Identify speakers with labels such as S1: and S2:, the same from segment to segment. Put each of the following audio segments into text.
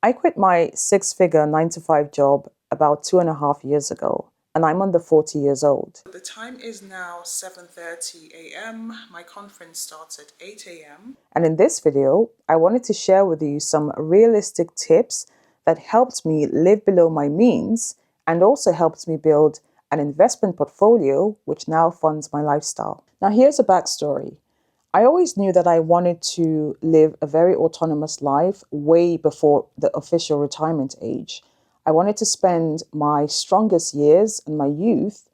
S1: I quit my six-figure 9 to 5 job about 2.5 years ago, and I'm under 40 years old.
S2: The time is now 7:30 a.m. My conference starts at 8 a.m.
S1: And in this video, I wanted to share with you some realistic tips that helped me live below my means and also helped me build an investment portfolio which now funds my lifestyle. Now, here's a backstory. I always knew that I wanted to live a very autonomous life way before the official retirement age. I wanted to spend my strongest years and my youth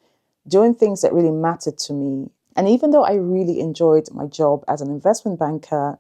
S1: doing things that really mattered to me. And even though I really enjoyed my job as an investment banker,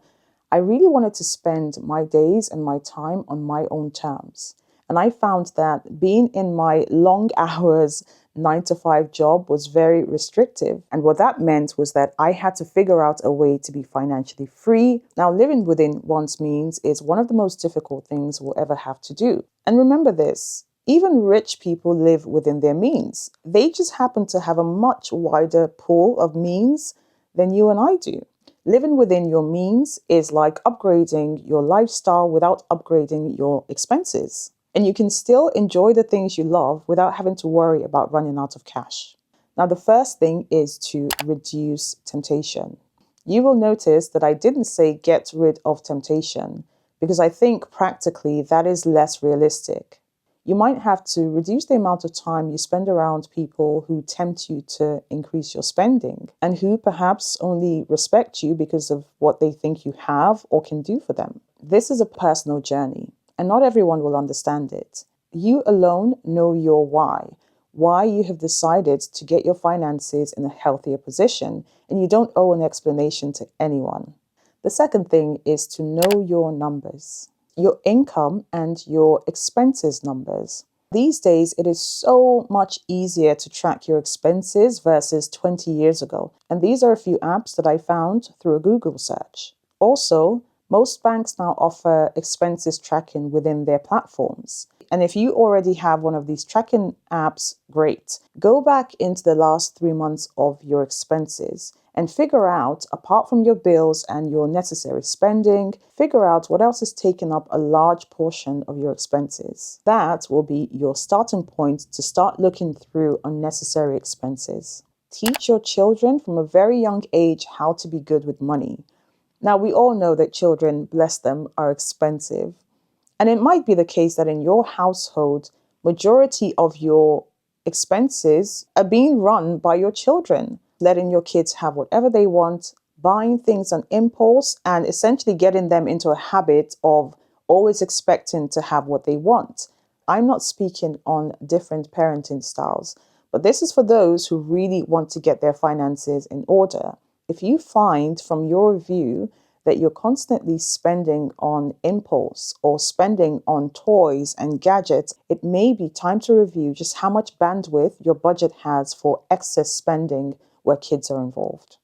S1: I really wanted to spend my days and my time on my own terms. And I found that being in my long hours 9 to 5 job was very restrictive. And what that meant was that I had to figure out a way to be financially free. Now, living within one's means is one of the most difficult things we'll ever have to do. And remember this, even rich people live within their means. They just happen to have a much wider pool of means than you and I do. Living within your means is like upgrading your lifestyle without upgrading your expenses. And you can still enjoy the things you love without having to worry about running out of cash. Now, the first thing is to reduce temptation. You will notice that I didn't say get rid of temptation because I think practically that is less realistic. You might have to reduce the amount of time you spend around people who tempt you to increase your spending and who perhaps only respect you because of what they think you have or can do for them. This is a personal journey, and not everyone will understand it. You alone know your why you have decided to get your finances in a healthier position, and you don't owe an explanation to anyone. The second thing is to know your numbers, your income and your expenses numbers. These days, it is so much easier to track your expenses versus 20 years ago. And these are a few apps that I found through a Google search. Also, most banks now offer expenses tracking within their platforms. And if you already have one of these tracking apps, great. Go back into the last 3 months of your expenses and figure out, apart from your bills and your necessary spending, figure out what else is taking up a large portion of your expenses. That will be your starting point to start looking through unnecessary expenses. Teach your children from a very young age how to be good with money. Now, we all know that children, bless them, are expensive. And it might be the case that in your household, majority of your expenses are being run by your children, letting your kids have whatever they want, buying things on impulse, and essentially getting them into a habit of always expecting to have what they want. I'm not speaking on different parenting styles, but this is for those who really want to get their finances in order. If you find from your review that you're constantly spending on impulse or spending on toys and gadgets, it may be time to review just how much bandwidth your budget has for excess spending where kids are involved.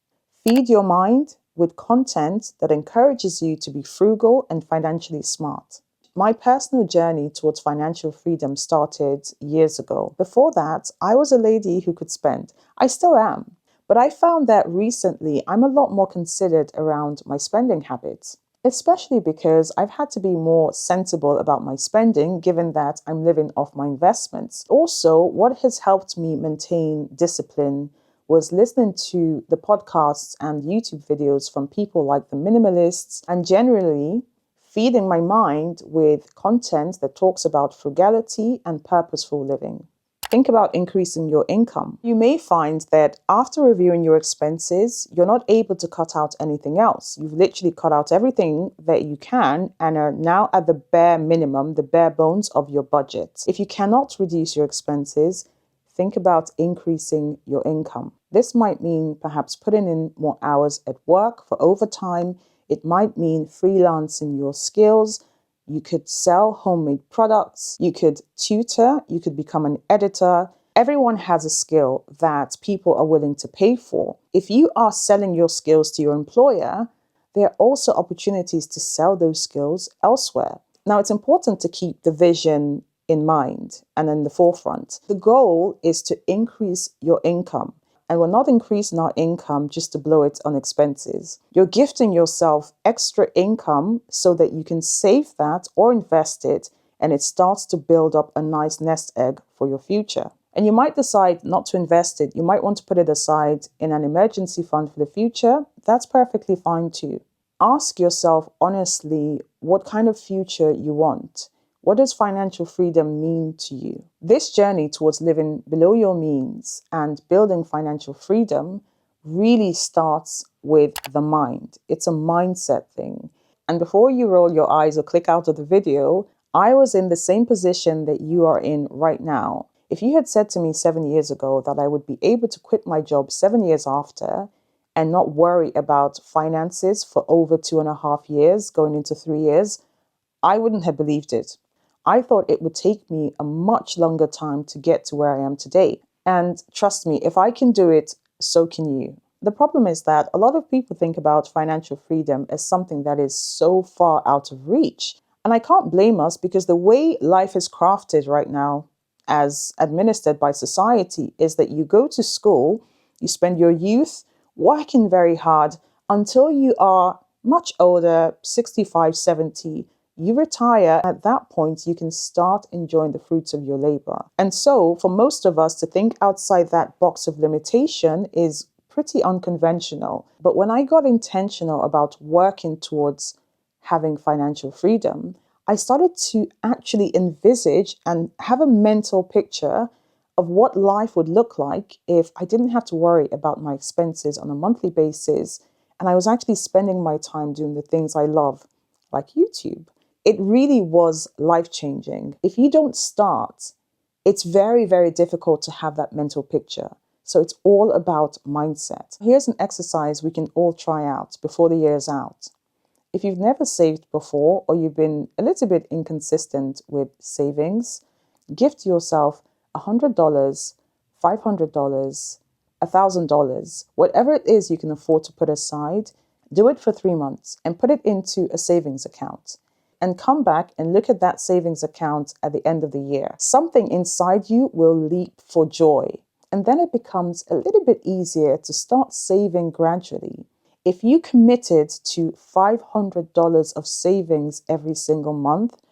S1: Feed your mind with content that encourages you to be frugal and financially smart. My personal journey towards financial freedom started years ago. Before that, I was a lady who could spend. I still am. But I found that recently I'm a lot more considered around my spending habits, especially because I've had to be more sensible about my spending, given that I'm living off my investments. Also, what has helped me maintain discipline was listening to the podcasts and YouTube videos from people like the minimalists and generally feeding my mind with content that talks about frugality and purposeful living. Think about increasing your income. You may find that after reviewing your expenses, you're not able to cut out anything else. You've literally cut out everything that you can and are now at the bare minimum, the bare bones of your budget. If you cannot reduce your expenses, think about increasing your income. This might mean perhaps putting in more hours at work for overtime. It might mean freelancing your skills. You could sell homemade products, you could tutor, you could become an editor. Everyone has a skill that people are willing to pay for. If you are selling your skills to your employer, there are also opportunities to sell those skills elsewhere. Now, it's important to keep the vision in mind and in the forefront. The goal is to increase your income. And we're not increasing our income just to blow it on expenses. You're gifting yourself extra income so that you can save that or invest it, and it starts to build up a nice nest egg for your future. And you might decide not to invest it. You might want to put it aside in an emergency fund for the future. That's perfectly fine too. Ask yourself honestly what kind of future you want. What does financial freedom mean to you? This journey towards living below your means and building financial freedom really starts with the mind. It's a mindset thing. And before you roll your eyes or click out of the video, I was in the same position that you are in right now. If you had said to me 7 years ago that I would be able to quit my job 7 years after and not worry about finances for over 2.5 years, going into 3 years, I wouldn't have believed it. I thought it would take me a much longer time to get to where I am today. And trust me, if I can do it, so can you. The problem is that a lot of people think about financial freedom as something that is so far out of reach. And I can't blame us, because the way life is crafted right now, as administered by society, is that you go to school, you spend your youth working very hard until you are much older, 65, 70, you retire. At that point, you can start enjoying the fruits of your labor. And so for most of us to think outside that box of limitation is pretty unconventional. But when I got intentional about working towards having financial freedom, I started to actually envisage and have a mental picture of what life would look like if I didn't have to worry about my expenses on a monthly basis, and I was actually spending my time doing the things I love, like YouTube. It really was life-changing. If you don't start, it's very, very difficult to have that mental picture. So it's all about mindset. Here's an exercise we can all try out before the year's out. If you've never saved before, or you've been a little bit inconsistent with savings, gift yourself $100, $500, $1,000, whatever it is you can afford to put aside. Do it for 3 months and put it into a savings account. And come back and look at that savings account at the end of the year. Something inside you will leap for joy. And then it becomes a little bit easier to start saving gradually. If you committed to $500 of savings every single month,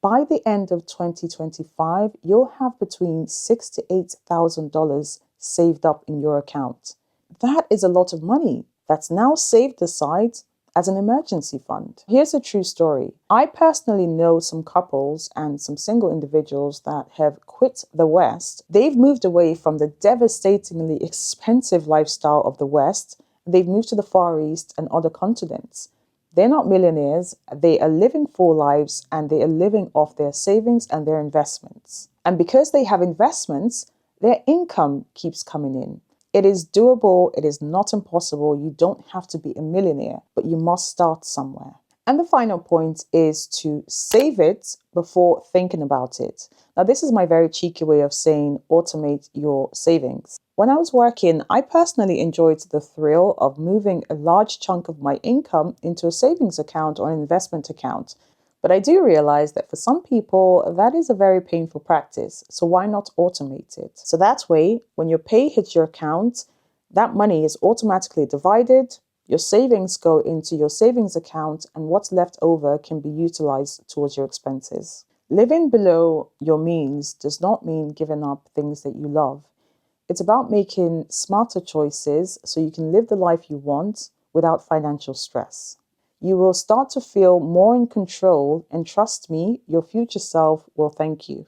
S1: by the end of 2025, you'll have between $6,000 to $8,000 saved up in your account. That is a lot of money that's now saved aside as an emergency fund. Here's a true story. I personally know some couples and some single individuals that have quit the West. They've moved away from the devastatingly expensive lifestyle of the West. They've moved to the Far East and other continents. They're not millionaires. They are living full lives, and they are living off their savings and their investments. And because they have investments, their income keeps coming in. It is doable. It is not impossible. You don't have to be a millionaire, but you must start somewhere. And the final point is to save it before thinking about it. Now, this is my very cheeky way of saying automate your savings. When I was working, I personally enjoyed the thrill of moving a large chunk of my income into a savings account or an investment account. But I do realize that for some people, that is a very painful practice. So why not automate it? So that way, when your pay hits your account, that money is automatically divided. Your savings go into your savings account, and what's left over can be utilized towards your expenses. Living below your means does not mean giving up things that you love. It's about making smarter choices so you can live the life you want without financial stress. You will start to feel more in control, and trust me, your future self will thank you.